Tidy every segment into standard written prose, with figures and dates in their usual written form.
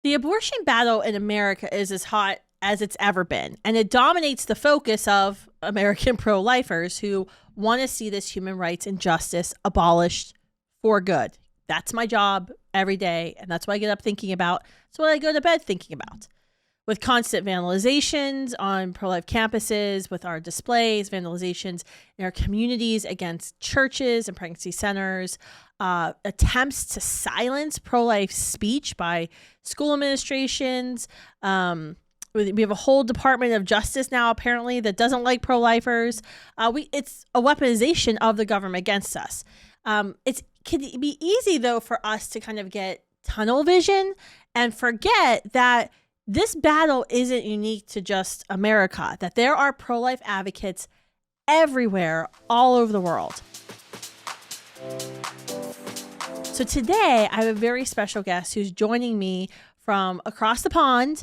The abortion battle in America is as hot as it's ever been, and it dominates the focus of American pro-lifers who want to see this human rights and justice abolished for good. That's my job every day, and that's what I get up thinking about. That's what I go to bed thinking about. With constant vandalizations on pro-life campuses, with our displays, vandalizations in our communities against churches and pregnancy centers, attempts to silence pro-life speech by school administrations. We have a whole Department of Justice now, apparently, that doesn't like pro-lifers. It's a weaponization of the government against us. It can be easy, though, for us to kind of get tunnel vision and forget that this battle isn't unique to just America, that there are pro-life advocates everywhere, all over the world. So today, I have a very special guest who's joining me from across the pond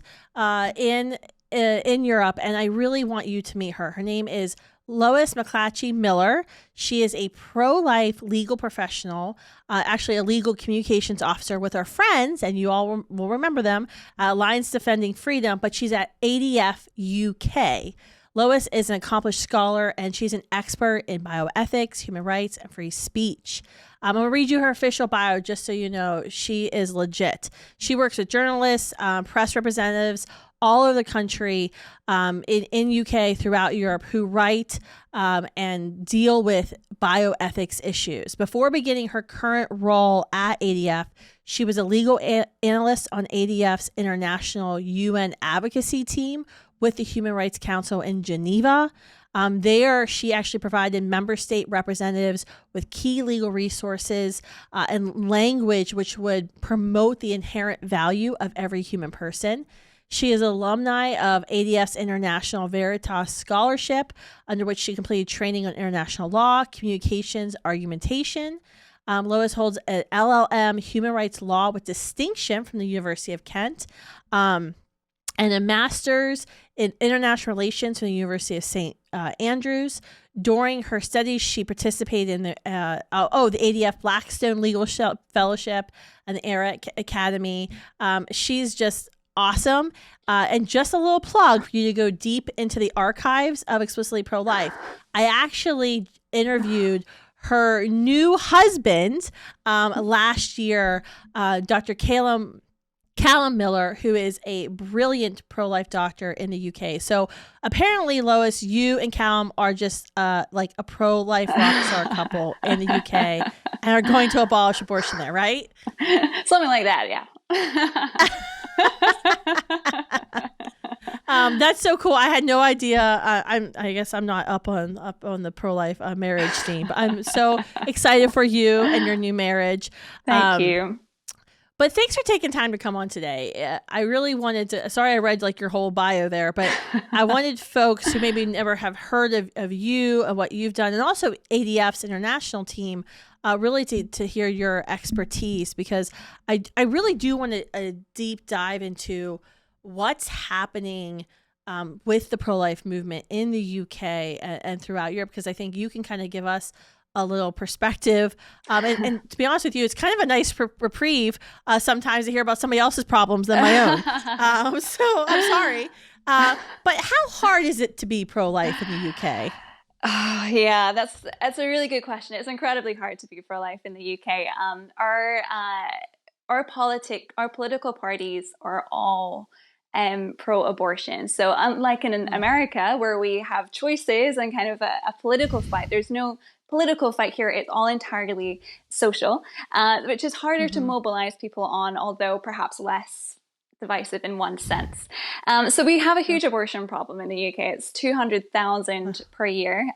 in Europe, and I really want you to meet her. Her name is Lois McLatchie Miller. She is a pro-life legal professional, actually a legal communications officer with our friends, and you all will remember them, Alliance Defending Freedom, but she's at ADF UK. Lois is an accomplished scholar, and she's an expert in bioethics, human rights, and free speech. I'm going to read you her official bio just so you know she is legit. She works with journalists, press representatives all over the country, in UK, throughout Europe, who write and deal with bioethics issues. Before beginning her current role at ADF, she was a legal analyst on ADF's international UN advocacy team with the Human Rights Council in Geneva. There, she actually provided member state representatives with key legal resources and language which would promote the inherent value of every human person. She is alumni of ADF's International Veritas Scholarship, under which she completed training on international law, communications, argumentation. Lois holds an LLM Human Rights Law with distinction from the University of Kent, and a master's in international relations from the University of St. Andrews. During her studies, she participated in the ADF Blackstone Legal Fellowship and the ERIC Academy. She's just awesome. And just a little plug for you to go deep into the archives of Explicitly Pro-Life. I actually interviewed her new husband last year, Dr. Callum Miller, who is a brilliant pro-life doctor in the UK. So apparently, Lois, you and Callum are just like a pro-life rock star couple in the UK and are going to abolish abortion there, right? Something like that, yeah. That's so cool. I had no idea. I guess I'm not up on the pro-life marriage scene, but I'm so excited for you and your new marriage. Thank you. But thanks for taking time to come on today. I really wanted to, sorry I read like your whole bio there, but I wanted folks who maybe never have heard of you and what you've done, and also ADF's international team, really to hear your expertise, because I really do want a deep dive into what's happening with the pro-life movement in the UK and throughout Europe, because I think you can kind of give us a little perspective. And to be honest with you, it's kind of a nice reprieve sometimes to hear about somebody else's problems than my own. So I'm sorry. But how hard is it to be pro-life in the UK? Oh, yeah, that's a really good question. It's incredibly hard to be pro-life in the UK. Our political parties are all pro-abortion. So unlike in America, where we have choices and kind of a political fight, there's no political fight here. It's all entirely social, which is harder to mobilize people on, although perhaps less divisive in one sense. So we have a huge abortion problem in the UK. It's 200,000 per year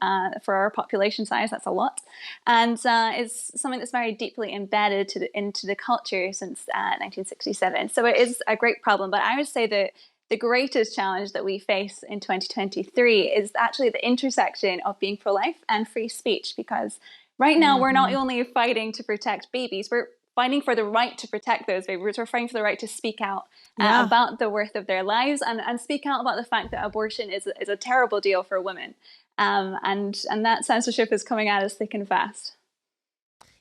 for our population size. That's a lot. And it's something that's very deeply embedded into the culture since 1967. So it is a great problem. But I would say that the greatest challenge that we face in 2023 is actually the intersection of being pro-life and free speech, because right now we're not only fighting to protect babies, we're fighting for the right to protect those babies. We're fighting for the right to speak out about the worth of their lives and speak out about the fact that abortion is a terrible deal for women. And that censorship is coming at us thick and fast.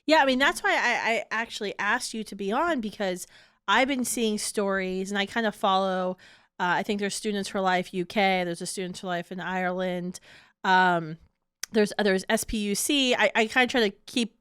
Yeah, I mean, that's why I actually asked you to be on, because I've been seeing stories, and I kind of follow. I think there's Students for Life UK. There's a Students for Life in Ireland. There's SPUC. I kind of try to keep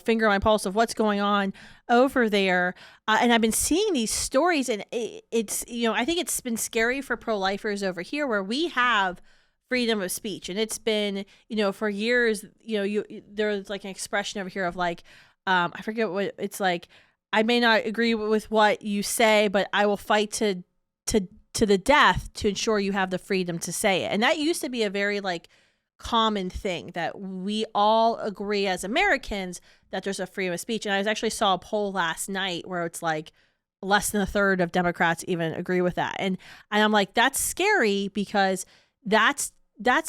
finger on my pulse of what's going on over there, and I've been seeing these stories, and it's I think it's been scary for pro-lifers over here where we have freedom of speech, and it's been for years. There's like an expression over here of like I forget what it's like. I may not agree with what you say, but I will fight to the death to ensure you have the freedom to say it. And that used to be a very like common thing that we all agree as Americans that there's a freedom of speech. And I actually saw a poll last night where it's like less than a third of Democrats even agree with that. And I'm like, that's scary because that's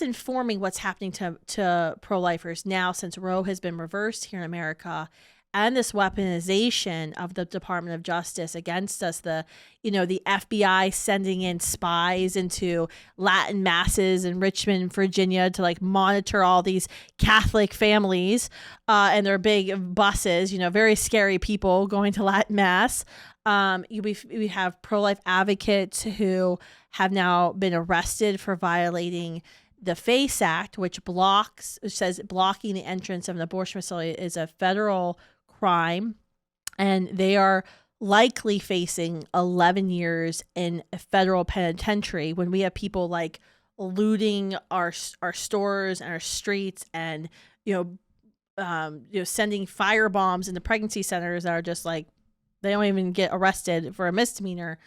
informing what's happening to pro-lifers now since Roe has been reversed here in America. And this weaponization of the Department of Justice against us, the FBI sending in spies into Latin masses in Richmond, Virginia to like monitor all these Catholic families and their big buses, very scary people going to Latin mass. We have pro-life advocates who have now been arrested for violating the FACE Act, which says blocking the entrance of an abortion facility is a federal crime, and they are likely facing 11 years in a federal penitentiary when we have people like looting our stores and our streets and sending fire bombs into pregnancy centers that are just like they don't even get arrested for a misdemeanor.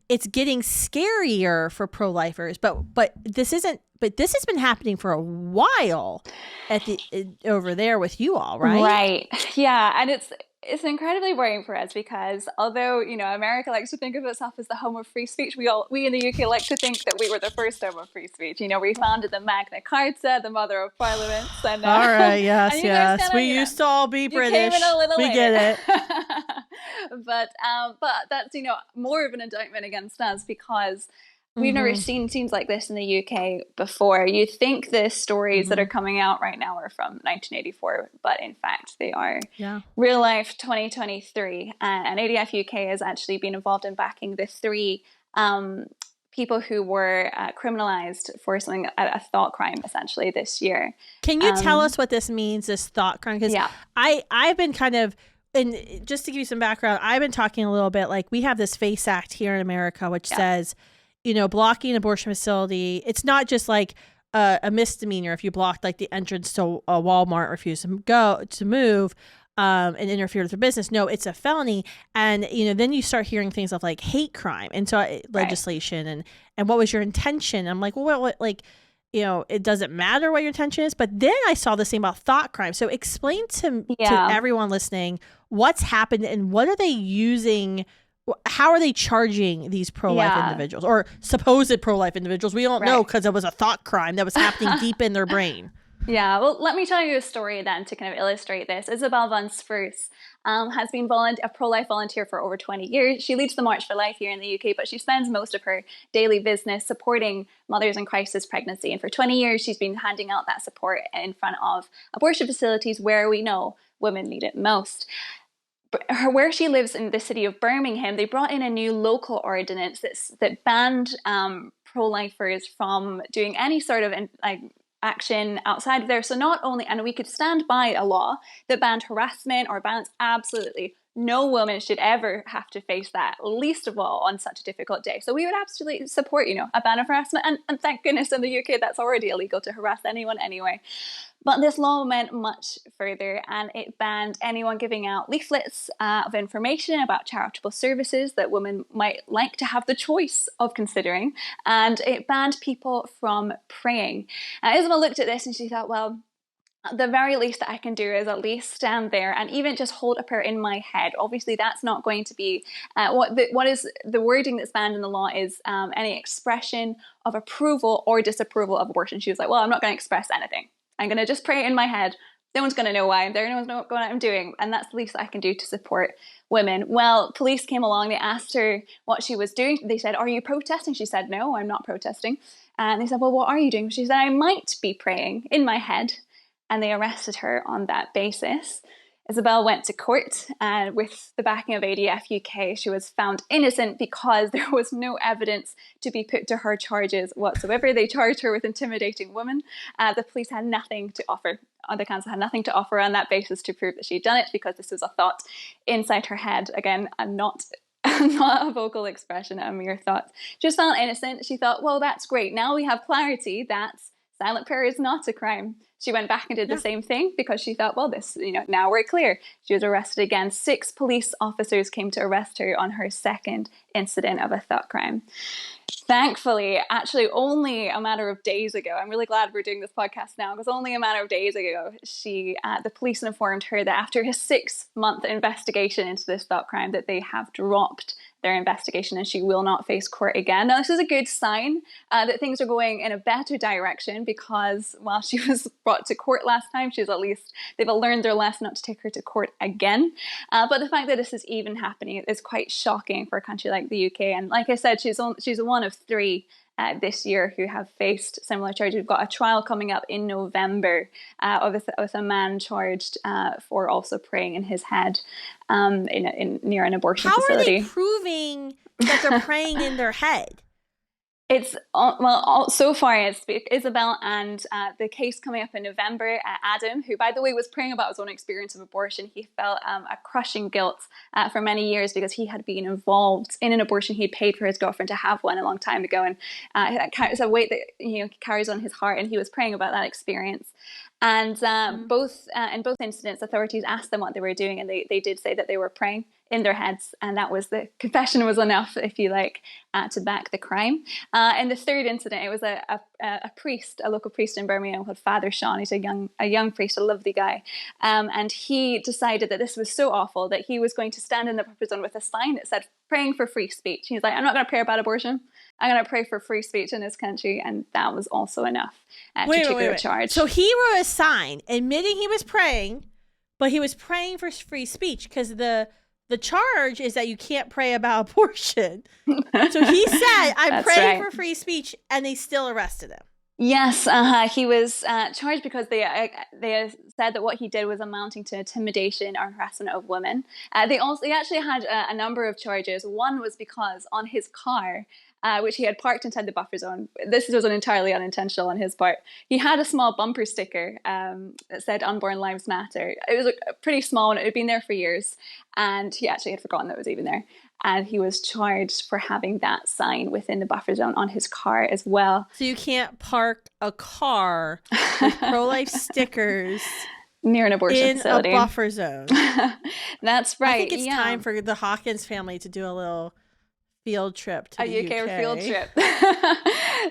It's getting scarier for pro-lifers, but this has been happening for a while over there with you all, right? Right. Yeah. And it's incredibly worrying for us because although, America likes to think of itself as the home of free speech, we in the UK like to think that we were the first home of free speech. We founded the Magna Carta, the mother of parliaments. And, all right. Yes. We used to all be British. We later. Get it. But that's, more of an indictment against us because we've never seen scenes like this in the UK before. You think the stories that are coming out right now are from 1984, but in fact they are real life 2023. And ADF UK has actually been involved in backing the 3 people who were criminalized for something, a thought crime, essentially this year. Can you tell us what this means, this thought crime? Because I've been kind of, and just to give you some background, I've been talking a little bit like we have this FACE Act here in America, which says, blocking an abortion facility. It's not just like a misdemeanor if you blocked like the entrance to a Walmart, refuse to move and interfere with their business. No, it's a felony. And, then you start hearing things of like hate crime and so legislation and what was your intention? I'm like, well, what like, it doesn't matter what your intention is. But then I saw this thing about thought crime. So explain to everyone listening what's happened and what are they using. How are they charging these pro-life individuals or supposed pro-life individuals? We don't know because it was a thought crime that was happening deep in their brain. Yeah, well, let me tell you a story then to kind of illustrate this. Isabelle Von Spruce has been a pro-life volunteer for over 20 years. She leads the March for Life here in the UK, but she spends most of her daily business supporting mothers in crisis pregnancy. And for 20 years, she's been handing out that support in front of abortion facilities where we know women need it most. Where she lives in the city of Birmingham, they brought in a new local ordinance that banned pro-lifers from doing any sort of action outside of there. So not only, and we could stand by a law that banned harassment or bans absolutely no woman should ever have to face that, least of all on such a difficult day. So we would absolutely support, a ban of harassment. And thank goodness in the UK that's already illegal to harass anyone anyway. But this law went much further and it banned anyone giving out leaflets of information about charitable services that women might like to have the choice of considering. And it banned people from praying. Isabel looked at this and she thought, well, the very least that I can do is at least stand there and even just hold a prayer in my head. Obviously, that's not going to be what is the wording that's banned in the law is any expression of approval or disapproval of abortion. She was like, well, I'm not going to express anything. I'm going to just pray in my head. No one's going to know why I'm there. No one's going to know what I'm doing. And that's the least I can do to support women. Well, police came along. They asked her what she was doing. They said, are you protesting? She said, no, I'm not protesting. And they said, well, what are you doing? She said, I might be praying in my head. And they arrested her on that basis. Isabelle went to court, and with the backing of ADF UK, she was found innocent because there was no evidence to be put to her charges whatsoever. They charged her with intimidating women. The police had nothing to offer. The council had nothing to offer on that basis to prove that she'd done it, because this was a thought inside her head. Again, I'm not not a vocal expression, a mere thought. She was found innocent. She thought, well, that's great. Now we have clarity that silent prayer is not a crime. She went back and did the same thing because she thought, well, this, now we're clear. She was arrested again. 6 police officers came to arrest her on her second incident of a thought crime. Thankfully, actually only a matter of days ago, I'm really glad we're doing this podcast now, because only a matter of days ago, the police informed her that after a 6-month investigation into this thought crime, that they have dropped their investigation and she will not face court again. Now, this is a good sign that things are going in a better direction, because while she was brought to court last time, they've learned their lesson not to take her to court again. But the fact that this is even happening is quite shocking for a country like the UK. And like I said, she's one of 3 this year who have faced similar charges. We've got a trial coming up in November with a man charged for also praying in his head near an abortion facility. How are they proving that they're praying in their head? It's so far it's Isabelle, and the case coming up in November, Adam, who by the way was praying about his own experience of abortion. He felt a crushing guilt for many years because he had been involved in an abortion. He had paid for his girlfriend to have one a long time ago, and it's a weight that carries on his heart. And he was praying about that experience. And in both incidents, authorities asked them what they were doing, and they did say that they were praying in their heads, and that was the confession was enough, if you like, to back the crime. In the third incident, it was a priest, a local priest in Birmingham called Father Sean. He's a young priest, a lovely guy, and he decided that this was so awful that he was going to stand in the buffer zone with a sign that said "Praying for free speech." He's like, I'm not going to pray about abortion. I'm going to pray for free speech in this country, and that was also enough to trigger a charge. So he wrote a sign admitting he was praying, but he was praying for free speech because the charge is that you can't pray about abortion. So he said, I'm praying for free speech, and they still arrested him. Yes, he was charged because they said that what he did was amounting to intimidation or harassment of women. They actually had a number of charges. One was because on his car, which he had parked inside the buffer zone, this was entirely unintentional on his part, he had a small bumper sticker that said "Unborn Lives Matter." It was a pretty small one. It had been there for years, and he actually had forgotten that it was even there. And he was charged for having that sign within the buffer zone on his car as well. So you can't park a car with pro-life stickers near an abortion facility. In a buffer zone. That's right. I think it's time for the Hawkins family to do a little field trip to the UK. Field trip.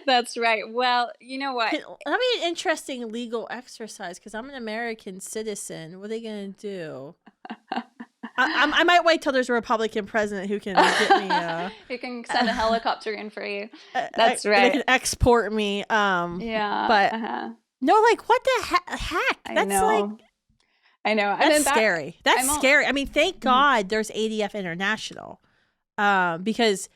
That's right. Well, you know what? That'd be an interesting legal exercise, because I'm an American citizen. What are they going to do? I might wait till there's a Republican president who can get me who can send a helicopter in for you. That's right. They can export me. Yeah. But no, like, what the heck? That's I know. That's scary. That's scary. I mean, thank God there's ADF International. Because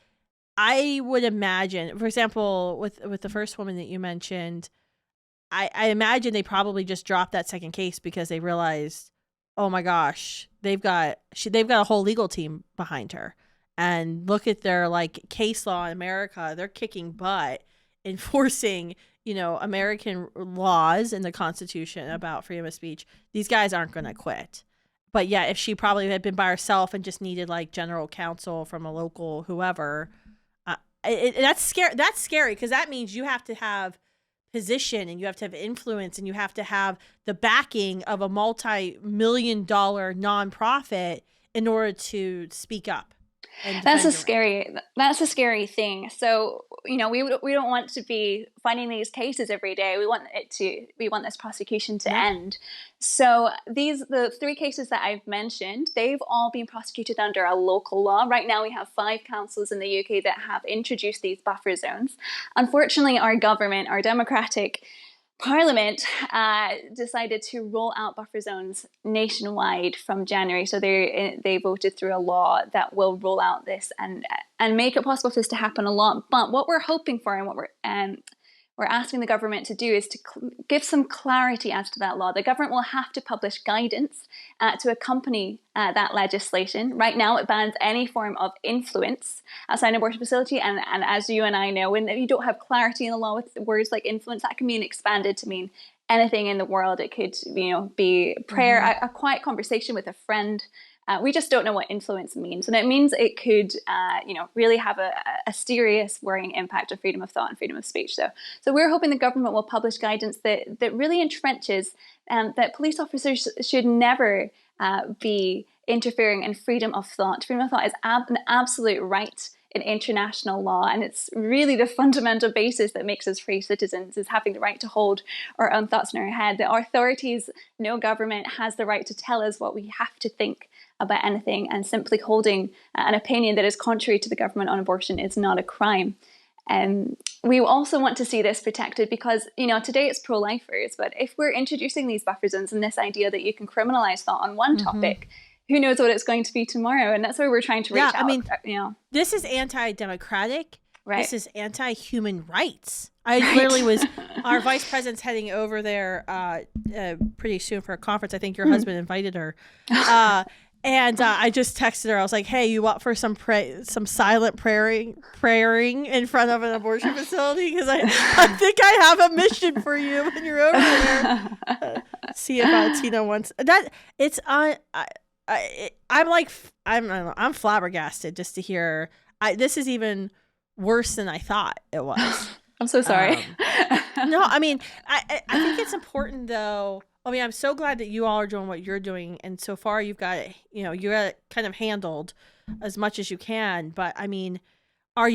I would imagine, for example, with the first woman that you mentioned, I imagine they probably just dropped that second case because they realized, oh my gosh, they've got a whole legal team behind her, and look at their case law in America. They're kicking butt enforcing American laws and the Constitution about freedom of speech. These guys aren't going to quit. But yeah, if she probably had been by herself and just needed general counsel from a local whoever, that's scary. That's scary, because that means you have to have position, and you have to have influence, and you have to have the backing of a multi-million-dollar nonprofit in order to speak up. That's a scary thing. So, we don't want to be finding these cases every day. We want this prosecution to end. So the 3 cases that I've mentioned, they've all been prosecuted under a local law. Right now we have 5 councils in the UK that have introduced these buffer zones. Unfortunately, our government, our democratic Parliament decided to roll out buffer zones nationwide from January. So they voted through a law that will roll out this and make it possible for this to happen a lot. But what we're hoping for, and we're asking the government to do is to give some clarity as to that law. The government will have to publish guidance to accompany that legislation. Right now, it bans any form of influence outside an abortion facility. And as you and I know, when you don't have clarity in the law with words like influence, that can mean expanded to mean anything in the world. It could, be prayer, a quiet conversation with a friend. We just don't know what influence means. And it means it could, really have a serious worrying impact on freedom of thought and freedom of speech. So we're hoping the government will publish guidance that really entrenches that police officers should never be interfering in freedom of thought. Freedom of thought is an absolute right in international law, and it's really the fundamental basis that makes us free citizens, is having the right to hold our own thoughts in our head. The authorities, no government has the right to tell us what we have to think about anything, and simply holding an opinion that is contrary to the government on abortion is not a crime. We also want to see this protected because, today it's pro-lifers, but if we're introducing these buffer zones and this idea that you can criminalize thought on one topic, who knows what it's going to be tomorrow? And that's why we're trying to reach out. I mean, this is anti-democratic. Right. This is anti-human rights. I literally was, our vice president's heading over there pretty soon for a conference. I think your husband invited her. And I just texted her. I was like, "Hey, you up for some silent praying in front of an abortion facility? Because I think I have a mission for you when you're over there." See if Tina wants that. It's I'm flabbergasted just to hear. This is even worse than I thought it was. I'm so sorry. No, I mean, I think it's important though. I mean, I'm so glad that you all are doing what you're doing, and so far you've got it, you got it kind of handled as much as you can. But I mean, are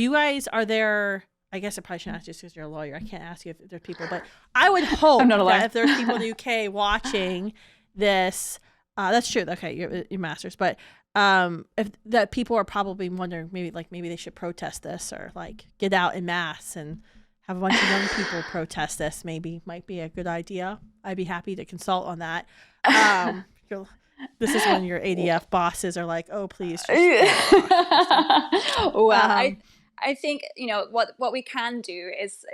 there? I guess I probably shouldn't ask you because you're a lawyer. I can't ask you if there's people, but I would hope that if there's people in the UK watching this, that's true. Okay, your masters, but if that people are probably wondering, maybe they should protest this or like get out en masse and have a bunch of young people protest this. Maybe might be a good idea. I'd be happy to consult on that. This is when your ADF bosses are like, "Oh, please." Well, I think what we can do is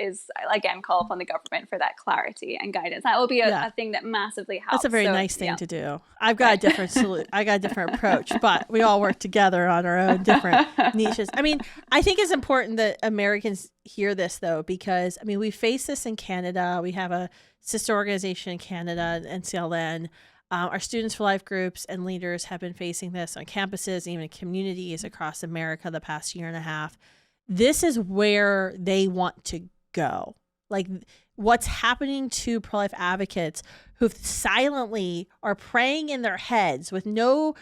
again call upon the government for that clarity and guidance. That will be a thing that massively helps. That's a very nice thing to do. I've got a different I got a different approach, but we all work together on our own different niches. I mean, I think it's important that Americans hear this though, because I mean, we face this in Canada. We have a sister organization in Canada, NCLN. Our Students for Life groups and leaders have been facing this on campuses, even communities across America the past year and a half. This is where they want to go. Like what's happening to pro-life advocates who silently are praying in their heads with no,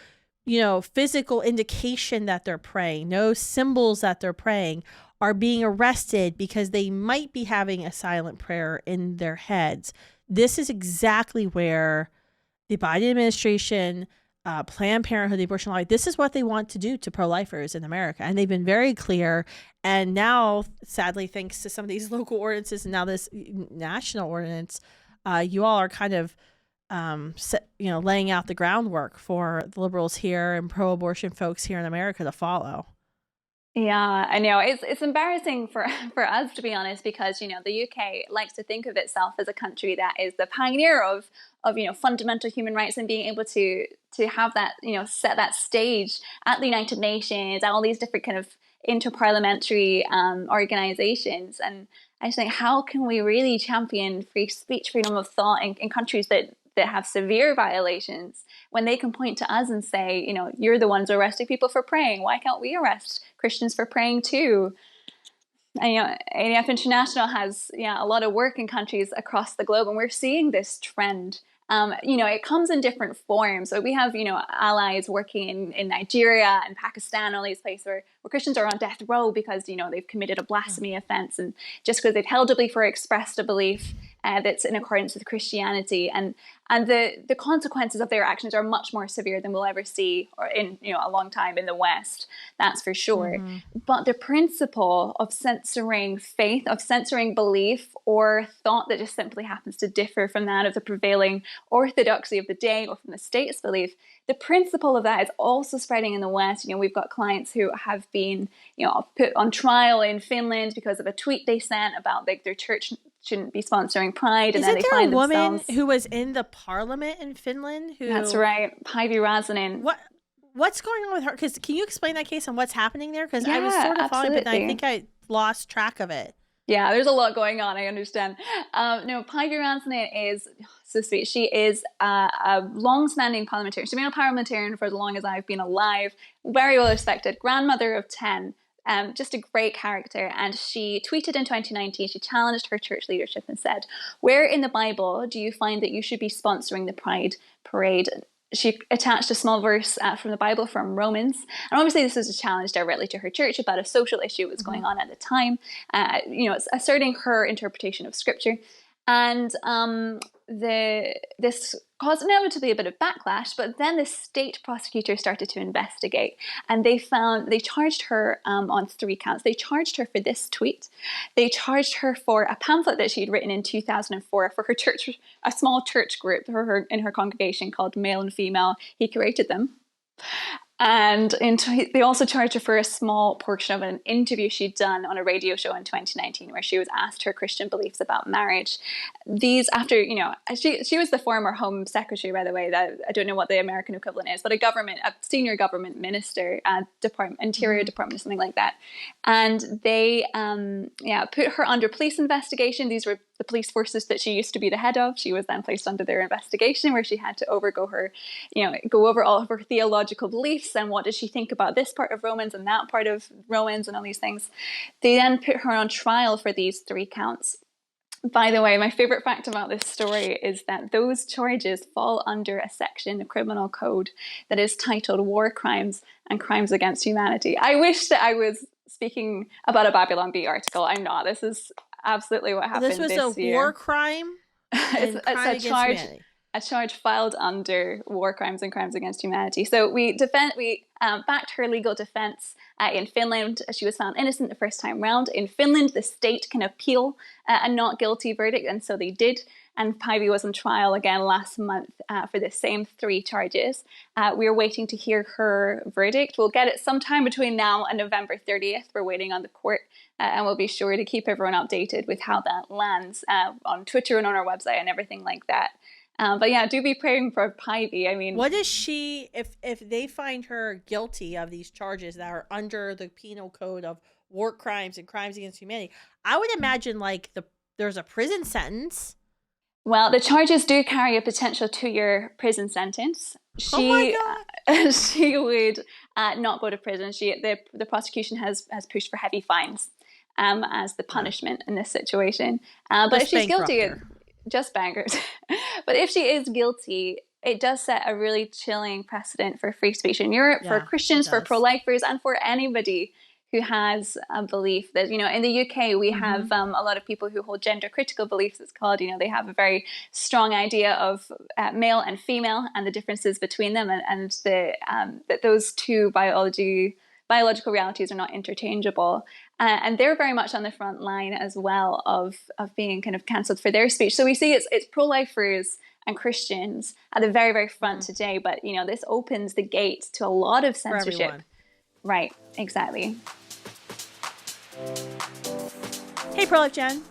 physical indication that they're praying, no symbols that they're praying, are being arrested because they might be having a silent prayer in their heads. This is exactly where the Biden administration, Planned Parenthood, the abortion law, this is what they want to do to pro-lifers in America. And they've been very clear. And now, sadly, thanks to some of these local ordinances and now this national ordinance, you all are kind of, laying out the groundwork for the liberals here and pro-abortion folks here in America to follow. Yeah, I know. It's embarrassing for us, to be honest, because, the UK likes to think of itself as a country that is the pioneer of fundamental human rights and being able to have that, set that stage at the United Nations, at all these different kind of interparliamentary organizations. And I just think, how can we really champion free speech, freedom of thought in countries that have severe violations when they can point to us and say, you're the ones arresting people for praying. Why can't we arrest Christians for praying too? And, ADF International has a lot of work in countries across the globe, and we're seeing this trend. It comes in different forms. So we have, allies working in Nigeria and Pakistan, all these places where Christians are on death row because, they've committed a blasphemy offense, and just because they've held a belief or expressed a belief that's in accordance with Christianity. And the consequences of their actions are much more severe than we'll ever see or in, a long time in the West, that's for sure. Mm-hmm. But the principle of censoring faith, of censoring belief or thought that just simply happens to differ from that of the prevailing orthodoxy of the day or from the state's belief, the principle of that is also spreading in the West. We've got clients who have been, put on trial in Finland because of a tweet they sent about their church shouldn't be sponsoring Pride, and Isn't then they there find a woman themselves. who was in the parliament in Finland who? That's right, Päivi Räsänen. What's going on with her? Because can you explain that case and what's happening there? Because I was Yeah, sort of following, but I absolutely. think I lost track of it. Yeah, there's a lot going on. I understand. No, Päivi Räsänen is so sweet. She is a long-standing parliamentarian. She's been a parliamentarian for as long as I've been alive. Very well respected. Grandmother of 10. Just a great character. And she tweeted in 2019, she challenged her church leadership and said, "Where in the Bible do you find that you should be sponsoring the Pride Parade?" She attached a small verse from the Bible from Romans. And obviously this is a challenge directly to her church about a social issue that was going on at the time. It's asserting her interpretation of scripture. And this caused inevitably a bit of backlash, but then the state prosecutor started to investigate, and they charged her on 3 counts. They charged her for this tweet. They charged her for a pamphlet that she'd written in 2004 for her church, a small church group in her congregation called Male and Female. He curated them. And they also charged her for a small portion of an interview she'd done on a radio show in 2019, where she was asked her Christian beliefs about marriage. These, after, she was the former Home Secretary, by the way. That I don't know what the American equivalent is, but a senior government minister, Interior Department, something like that. And they, put her under police investigation. These were the police forces that she used to be the head of. She was then placed under their investigation, where she had to go over all of her theological beliefs and what did she think about this part of Romans and that part of Romans and all these things. They then put her on trial for these 3 counts. By the way, my favorite fact about this story is that those charges fall under a section in the criminal code that is titled War Crimes and Crimes Against Humanity. I wish that I was speaking about a Babylon Bee article. I'm not. This is absolutely what happened this year. This was a war crime and crime against humanity. A charge filed under War Crimes and Crimes Against Humanity. So we backed her legal defense in Finland. She was found innocent the first time round. In Finland, the state can appeal a not guilty verdict, and so they did. And Päivi was on trial again last month for the same 3 charges. We're waiting to hear her verdict. We'll get it sometime between now and November 30th. We're waiting on the court, and we'll be sure to keep everyone updated with how that lands on Twitter and on our website and everything like that. But yeah, do be praying for Päivi. I mean, what is she, if they find her guilty of these charges that are under the penal code of war crimes and crimes against humanity, I would imagine there's a prison sentence. Well, the charges do carry a potential 2-year prison sentence. Oh my God. She would not go to prison. The prosecution has pushed for heavy fines as the punishment in this situation. But if she's guilty, just bankers. But if she is guilty, it does set a really chilling precedent for free speech in Europe, for Christians, for pro-lifers, and for anybody who has a belief that, in the UK, we have a lot of people who hold gender critical beliefs. It's called, they have a very strong idea of male and female and the differences between them, and that those 2 biological realities are not interchangeable. And they're very much on the front line as well of being kind of cancelled for their speech. So we see it's pro-lifers and Christians at the very, very front today. But, this opens the gate to a lot of censorship. Right, exactly. Hey, Pro-Life Jen.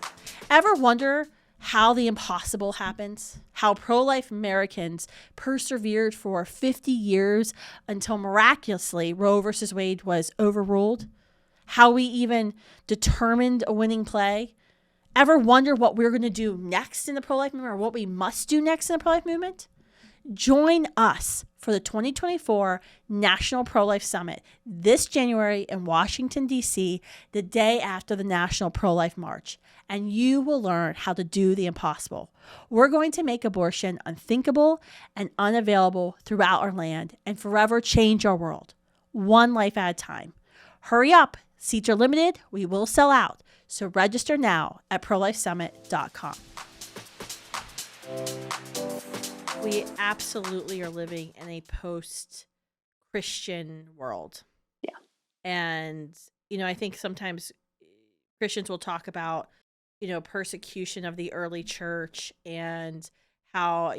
Ever wonder how the impossible happens? How pro-life Americans persevered for 50 years until miraculously Roe versus Wade was overruled? How we even determined a winning play? Ever wonder what we're going to do next in the pro-life movement, or what we must do next in the pro-life movement? Join us for the 2024 National Pro-Life Summit this January in Washington, D.C., the day after the National Pro-Life March, and you will learn how to do the impossible. We're going to make abortion unthinkable and unavailable throughout our land and forever change our world, one life at a time. Hurry up. Seats are limited. We will sell out. So register now at ProLifeSummit.com. We absolutely are living in a post-Christian world. Yeah. And, I think sometimes Christians will talk about, persecution of the early church and how,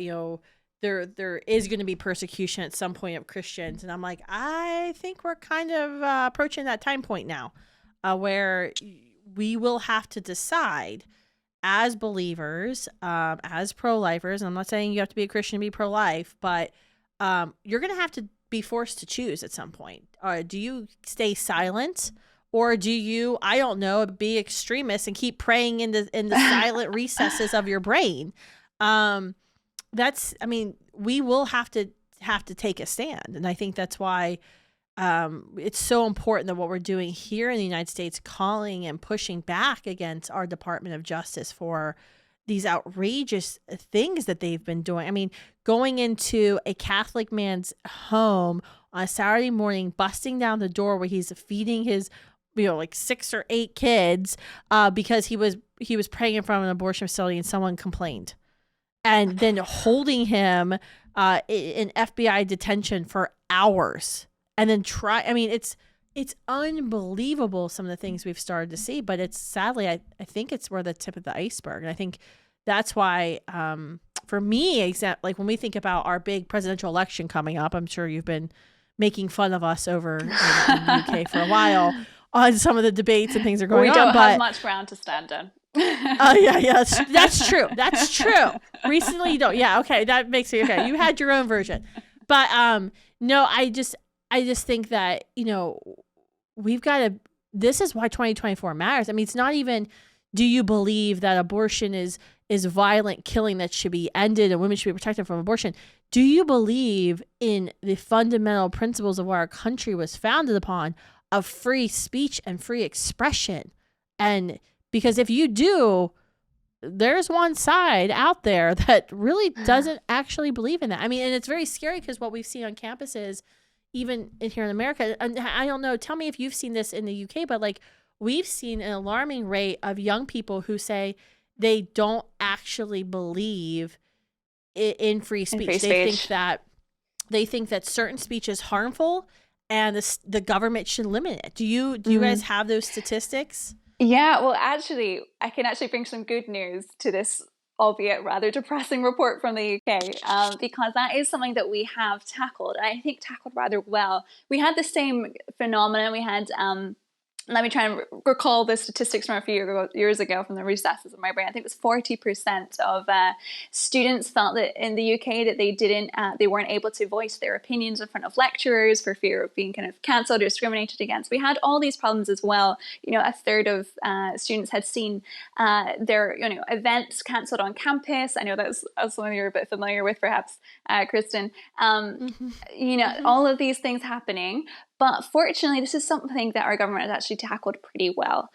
there is going to be persecution at some point of Christians. And I'm like, I think we're kind of approaching that time point now where we will have to decide as believers, as pro-lifers, and I'm not saying you have to be a Christian to be pro-life, but you're going to have to be forced to choose at some point. Do you stay silent, or do you, I don't know, be extremist and keep praying in the silent recesses of your brain? We will have to take a stand, and I think that's why it's so important that what we're doing here in the United States, calling and pushing back against our Department of Justice for these outrageous things that they've been doing. I mean, going into a Catholic man's home on a Saturday morning, busting down the door where he's feeding his, like 6 or 8 kids, because he was praying in front of an abortion facility and someone complained, and then holding him in FBI detention for hours. And then it's unbelievable, some of the things we've started to see, but it's sadly, I think it's we're the tip of the iceberg. And I think that's why, for me, like when we think about our big presidential election coming up, I'm sure you've been making fun of us over in the UK for a while on some of the debates and things are going on. We don't have much ground to stand on. Yeah, that's true. That's true. Recently, you don't. Yeah, okay, that makes it okay. You had your own version, but no, I just think that, we've got to, this is why 2024 matters. I mean, it's not even, do you believe that abortion is violent killing that should be ended and women should be protected from abortion? Do you believe in the fundamental principles of what our country was founded upon, of free speech and free expression? And because if you do, there's one side out there that really doesn't actually believe in that. I mean, and it's very scary because what we've seen on campuses, even here in America, and I don't know, tell me if you've seen this in the UK, but like we've seen an alarming rate of young people who say they don't actually believe in free speech. They think that certain speech is harmful and the government should limit it. Do you guys have those statistics? Yeah, well, actually, I can actually bring some good news to this, albeit rather depressing report from the UK, because that is something that we have tackled, and I think tackled rather well. We had the same phenomenon. We had, let me try and recall the statistics from a few years ago from the recesses of my brain. I think it was 40% of students felt that in the UK that they weren't able to voice their opinions in front of lecturers for fear of being kind of cancelled or discriminated against. We had all these problems as well. A third of students had seen their events cancelled on campus. I know that's something you're a bit familiar with, perhaps, Kristan. All of these things happening. But fortunately, this is something that our government has actually tackled pretty well.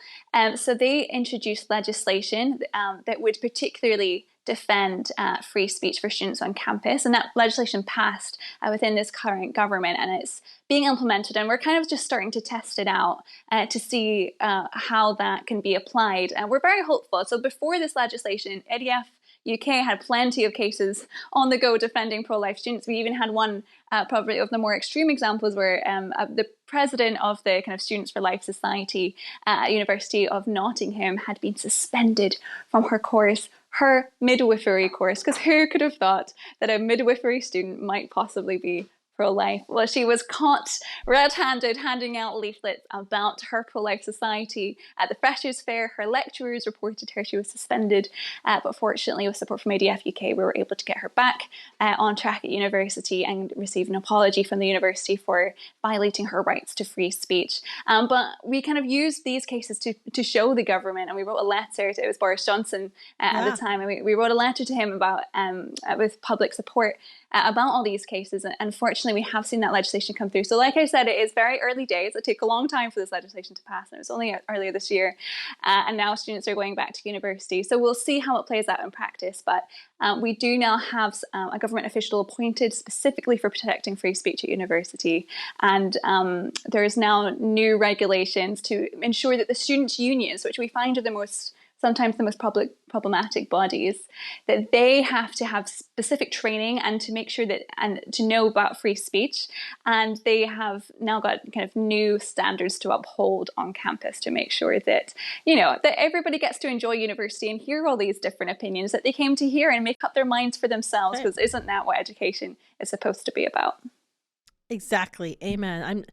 So they introduced legislation that would particularly defend free speech for students on campus. And that legislation passed within this current government, and it's being implemented. And we're kind of just starting to test it out to see how that can be applied. And we're very hopeful. So before this legislation, ADF UK had plenty of cases on the go defending pro-life students. We even had one, probably of the more extreme examples, where the president of the kind of Students for Life Society at University of Nottingham had been suspended from her midwifery course, because who could have thought that a midwifery student might possibly be pro-life? Well, she was caught red-handed handing out leaflets about her pro-life society at the Freshers' Fair. Her lecturers reported her. She was suspended, but fortunately, with support from ADF UK, we were able to get her back on track at university and receive an apology from the university for violating her rights to free speech. But we kind of used these cases to show the government, and we wrote a letter. It was Boris Johnson at the time, and we wrote a letter to him about with public support about all these cases. And unfortunately, we have seen that legislation come through. So like I said, it is very early days. It took a long time for this legislation to pass, and it was only earlier this year. And now students are going back to university. So we'll see how it plays out in practice. But we do now have a government official appointed specifically for protecting free speech at university. And there is now new regulations to ensure that the students' unions, which we find are sometimes the most problematic bodies, that they have to have specific training and to make sure that, and to know about free speech. And they have now got kind of new standards to uphold on campus to make sure that, that everybody gets to enjoy university and hear all these different opinions that they came to hear and make up their minds for themselves, because isn't that what education is supposed to be about? Exactly. Amen.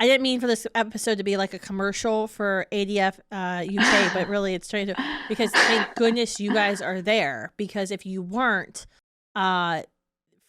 I didn't mean for this episode to be like a commercial for ADF UK, but really it's trying to, because thank goodness you guys are there, because if you weren't,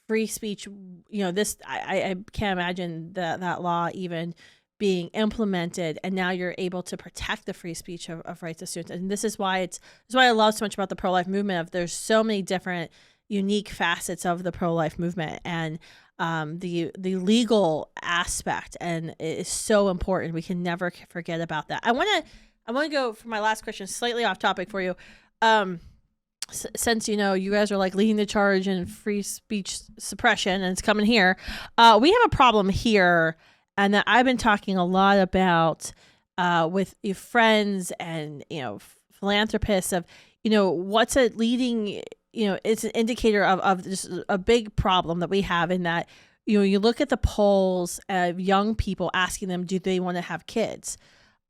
free speech, this, I can't imagine that law even being implemented, and now you're able to protect the free speech of rights of students. And this is why I love so much about the pro-life movement. There's so many different unique facets of the pro-life movement, and the legal aspect, and it is so important. We can never forget about that. I want to go for my last question, slightly off topic for you. Since you guys are like leading the charge in free speech suppression, and it's coming here, we have a problem here, and that I've been talking a lot about with your friends and philanthropists of what's a leading, it's an indicator of just a big problem that we have, in that you look at the polls of young people, asking them, do they want to have kids?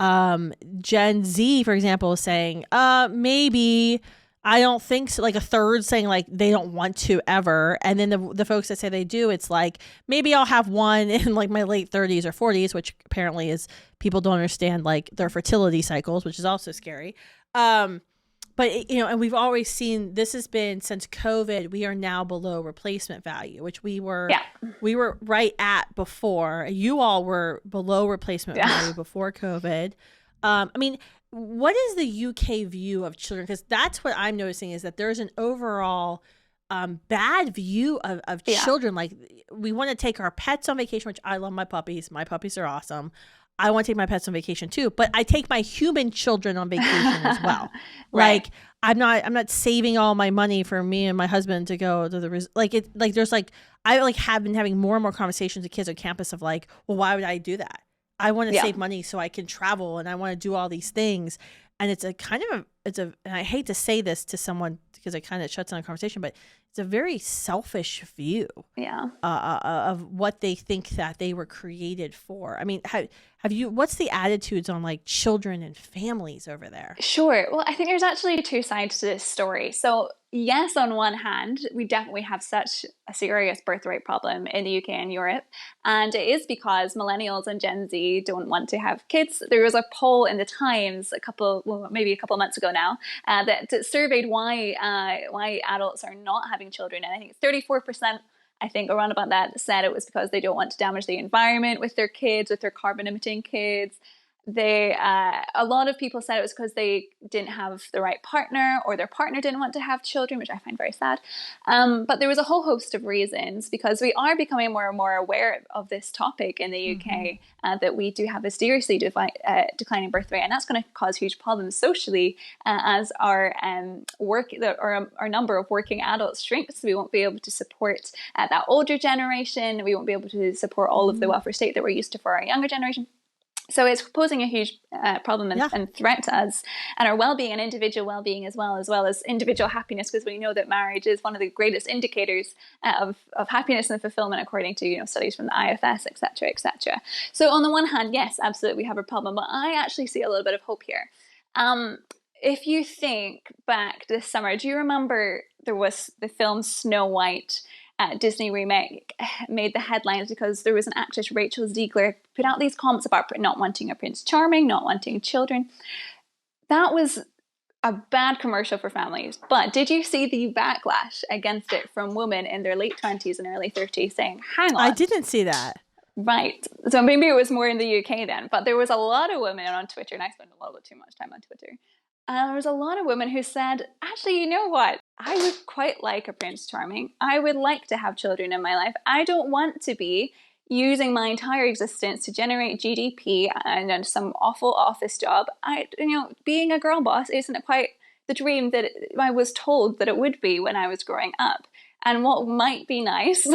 Gen Z, for example, is saying maybe. I don't think so. Like a third saying like they don't want to ever. And then the folks that say they do, it's like, maybe I'll have one in like my late 30s or 40s, which apparently is, people don't understand like their fertility cycles, which is also scary. But and we've always seen, this has been since COVID, we are now below replacement value, which we were right at before. You all were below replacement value before COVID. What is the UK view of children? Because that's what I'm noticing, is that there's an overall bad view of children. Like, we want to take our pets on vacation, which I love my puppies. My puppies are awesome. I want to take my pets on vacation too, but I take my human children on vacation as well. Right. Like, I'm not saving all my money for me and my husband to go to I have been having more and more conversations with kids on campus of like, well, why would I do that? I want to save money so I can travel, and I want to do all these things. And it's and I hate to say this to someone because it kind of shuts down a conversation, but it's a very selfish view of what they think that they were created for. I mean, what's the attitudes on like children and families over there? Sure. Well, I think there's actually two sides to this story. So yes, on one hand, we definitely have such a serious birthright problem in the UK and Europe. And it is because millennials and Gen Z don't want to have kids. There was a poll in the Times maybe a couple months ago now, that surveyed why adults are not having children. And I think it's 34%, I think, around about that, said it was because they don't want to damage the environment with their kids, with their carbon emitting kids. A lot of people said it was because they didn't have the right partner, or their partner didn't want to have children, which I find very sad. But there was a whole host of reasons, because we are becoming more and more aware of this topic in the UK, that we do have a seriously declining birth rate, and that's going to cause huge problems socially as our number of working adults shrinks. We won't be able to support that older generation. We won't be able to support all of the welfare state that we're used to for our younger generation. So it's posing a huge problem and threat to us and our well-being, and individual well-being as well as individual happiness, because we know that marriage is one of the greatest indicators of happiness and fulfillment, according to studies from the IFS, etc., etc. So on the one hand, yes, absolutely, we have a problem, but I actually see a little bit of hope here. If you think back this summer, do you remember there was the film Snow White? Disney remake made the headlines because there was an actress, Rachel Ziegler, put out these comments about not wanting a Prince Charming, not wanting children. That was a bad commercial for families. But did you see the backlash against it from women in their late 20s and early 30s saying, hang on. I didn't see that. Right. So maybe it was more in the UK then, but there was a lot of women on Twitter, and I spend a little bit too much time on Twitter. There was a lot of women who said, actually, you know what? I would quite like a Prince Charming. I would like to have children in my life. I don't want to be using my entire existence to generate GDP and then some awful office job. Being a girl boss isn't quite the dream that I was told that it would be when I was growing up. And what might be nice, is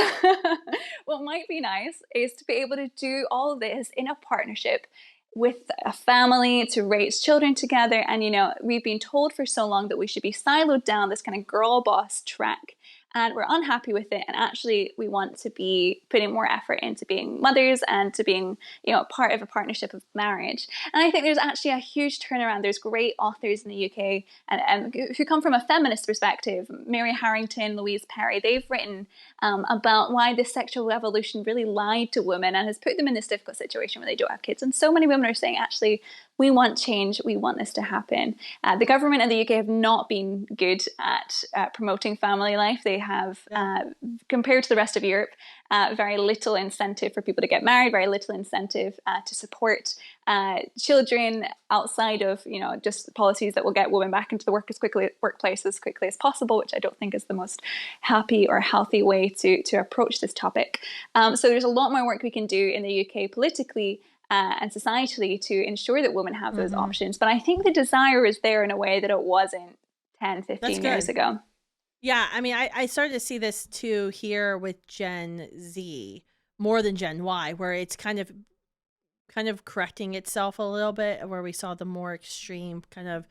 to be able to do all of this in a partnership with a family, to raise children together. And we've been told for so long that we should be siloed down this kind of girl boss track, and we're unhappy with it. And actually, we want to be putting more effort into being mothers and to being, part of a partnership of marriage. And I think there's actually a huge turnaround. There's great authors in the UK and who come from a feminist perspective. Mary Harrington, Louise Perry, they've written about why this sexual revolution really lied to women and has put them in this difficult situation where they don't have kids. And so many women are saying, actually, we want change. We want this to happen. The government in the UK have not been good at promoting family life. They have, compared to the rest of Europe, very little incentive for people to get married, very little incentive to support children outside of, just policies that will get women back into the workplace as quickly as possible, which I don't think is the most happy or healthy way to approach this topic. So there's a lot more work we can do in the UK politically and societally to ensure that women have those options. But I think the desire is there in a way that it wasn't 10, 15 years ago. Yeah, I mean, I started to see this too here with Gen Z more than Gen Y, where it's kind of correcting itself a little bit, where we saw the more extreme kind of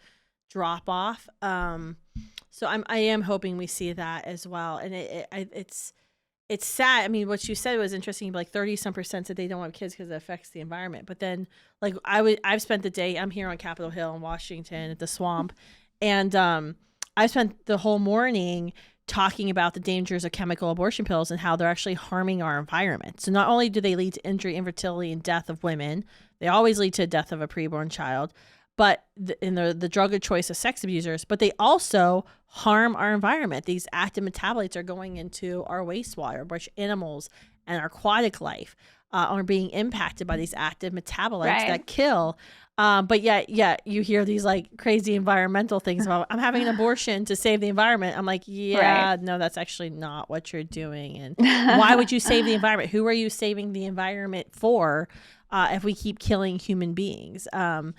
drop off. So I am hoping we see that as well. And it's sad. I mean, what you said was interesting. Like 30% said they don't want kids because it affects the environment. But then, like I've spent the day. I'm here on Capitol Hill in Washington at the Swamp, and I spent the whole morning talking about the dangers of chemical abortion pills and how they're actually harming our environment. So not only do they lead to injury, infertility, and death of women, they always lead to the death of a preborn child. But in the drug of choice of sex abusers, but they also harm our environment. These active metabolites are going into our wastewater, which animals and our aquatic life are being impacted by these active metabolites that kill. But yet, you hear these like crazy environmental things about I'm having an abortion to save the environment. I'm like, no, that's actually not what you're doing. And why would you save the environment? Who are you saving the environment for? If we keep killing human beings,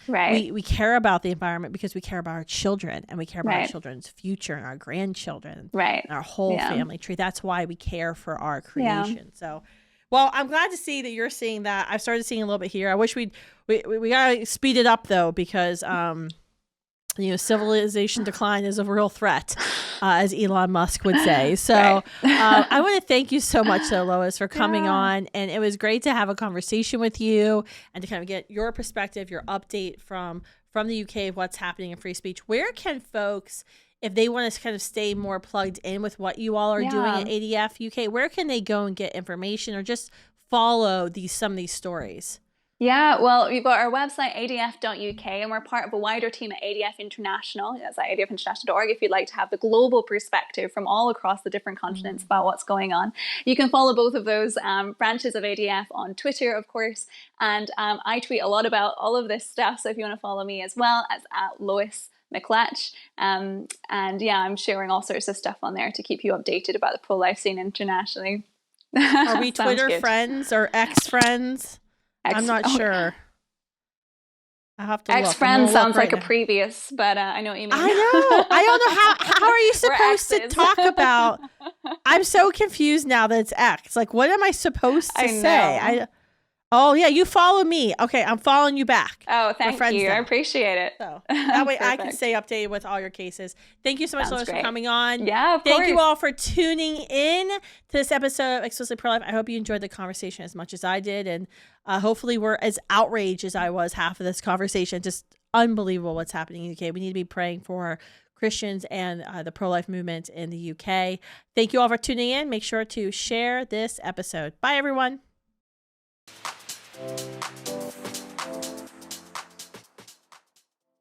we care about the environment because we care about our children and we care about our children's future and our grandchildren, and our whole family tree. That's why we care for our creation. So, well, I'm glad to see that you're seeing that. I've started seeing a little bit here. I wish we gotta speed it up though, because civilization decline is a real threat, as Elon Musk would say. So I want to thank you so much, though, Lois, for coming on. And it was great to have a conversation with you and to kind of get your perspective, your update from the UK of what's happening in free speech. Where can folks, if they want to kind of stay more plugged in with what you all are doing at ADF UK, where can they go and get information or just follow some of these stories? Yeah, well, we've got our website, adf.uk, and we're part of a wider team at ADF International. That's at adfinternational.org if you'd like to have the global perspective from all across the different continents about what's going on. You can follow both of those branches of ADF on Twitter, of course, and I tweet a lot about all of this stuff, so if you want to follow me as well, as at Lois McLatchie. And I'm sharing all sorts of stuff on there to keep you updated about the pro-life scene internationally. Are we Twitter friends or ex-friends? I'm not sure. I have to Ex-friend sounds like a previous, but I know what you mean. I know. I don't know how are you supposed to talk about? I'm so confused now that it's ex. Like, what am I supposed to say? Oh, yeah, you follow me. Okay, I'm following you back. Oh, thank you. Now. I appreciate it. So that way I can stay updated with all your cases. Thank you so much, Lois, for coming on. Yeah, of course. Thank you all for tuning in to this episode of Explicitly Pro-Life. I hope you enjoyed the conversation as much as I did. And hopefully we're as outraged as I was half of this conversation. Just unbelievable what's happening in the UK. We need to be praying for Christians and the pro-life movement in the UK. Thank you all for tuning in. Make sure to share this episode. Bye, everyone.